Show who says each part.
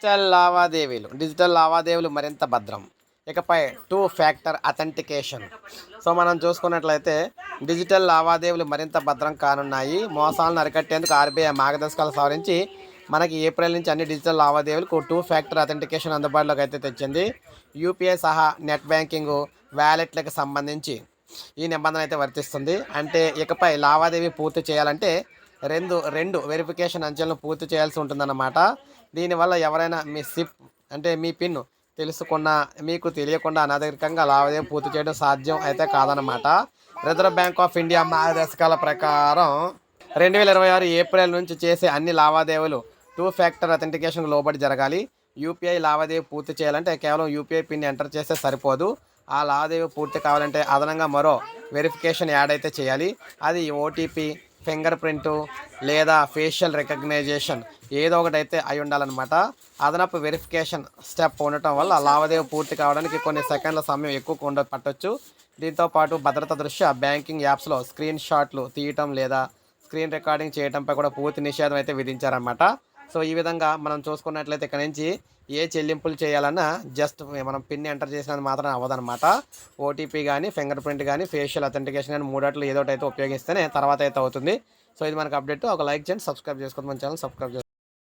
Speaker 1: Digital లావాదేవీలు మరింత భద్రం. ఇకపై 2 ఫ్యాక్టర్ అథెంటికేషన్. సో మనం చూసుకున్నట్లయితే డిజిటల్ లావాదేవీలు మరింత భద్రం కానున్నాయి. మోసాలను అరికట్టేందుకు ఆర్బీఐ మార్గదర్శకాలు సవరించి మనకి ఏప్రిల్ నుంచి అన్ని డిజిటల్ లావాదేవీలకు 2 ఫ్యాక్టర్ అథెంటికేషన్ అందుబాటులోకి అయితే తెచ్చింది. యూపీఐ సహా నెట్ బ్యాంకింగ్, వ్యాలెట్లకు సంబంధించి ఈ నిబంధన అయితే వర్తిస్తుంది. అంటే ఇకపై లావాదేవీ పూర్తి చేయాలంటే రెండు వెరిఫికేషన్ అంచెలను పూర్తి చేయాల్సి ఉంటుందన్నమాట. దీనివల్ల ఎవరైనా మీ సిప్ అంటే మీ పిన్ తెలుసుకున్నా మీకు తెలియకుండా అనధికారికంగా లావాదేవీ పూర్తి చేయడం సాధ్యం అయితే కాదన్నమాట. రిజర్వ్ బ్యాంక్ ఆఫ్ ఇండియా మార్గదర్శకాల ప్రకారం 2026 ఏప్రిల్ నుంచి చేసే అన్ని లావాదేవీలు 2 ఫ్యాక్టర్ అథెంటికేషన్కు లోబడి జరగాలి. యూపీఐ లావాదేవీ పూర్తి చేయాలంటే కేవలం యూపీఐ పిన్ ఎంటర్ చేస్తే సరిపోదు. ఆ లావాదేవీ పూర్తి కావాలంటే అదనంగా మరో వెరిఫికేషన్ యాడ్ అయితే చేయాలి. అది ఓటీపీ, ఫింగర్ ప్రింటు లేదా ఫేషియల్ రికగ్నైజేషన్ ఏదో ఒకటి అయితే అయి ఉండాలన్నమాట. అదనపు వెరిఫికేషన్ స్టెప్ ఉండటం వల్ల లావాదేవీ పూర్తి కావడానికి కొన్ని సెకండ్ల సమయం ఎక్కువ పట్టొచ్చు. దీంతోపాటు భద్రత దృష్ట్యా బ్యాంకింగ్ యాప్స్లో స్క్రీన్ షాట్లు తీయటం లేదా స్క్రీన్ రికార్డింగ్ చేయడంపై కూడా పూర్తి నిషేధం అయితే విధించారన్నమాట. సో ఈ విధంగా మనం చూసుకున్నట్లయితే ఇక్కడ నుంచి ఏ చెల్లింపులు చేయాలన్నా జస్ట్ మనం పిన్ ఎంటర్ చేసినది మాత్రం అవ్వదన్నమాట. ఓటీపీ కానీ, ఫింగర్ ప్రింట్ కానీ, ఫేషియల్ అథెంటికేషన్ కానీ మూడట్లు ఏదో ఒకటి అయితే ఉపయోగిస్తేనే తర్వాత అయితే అవుతుంది. సో ఇది మనకు అప్డేట్. ఒక లైక్ చేయండి, సబ్స్క్రైబ్ చేసుకోండి, మన ఛానల్ సబ్స్క్రైబ్ చేసుకోండి.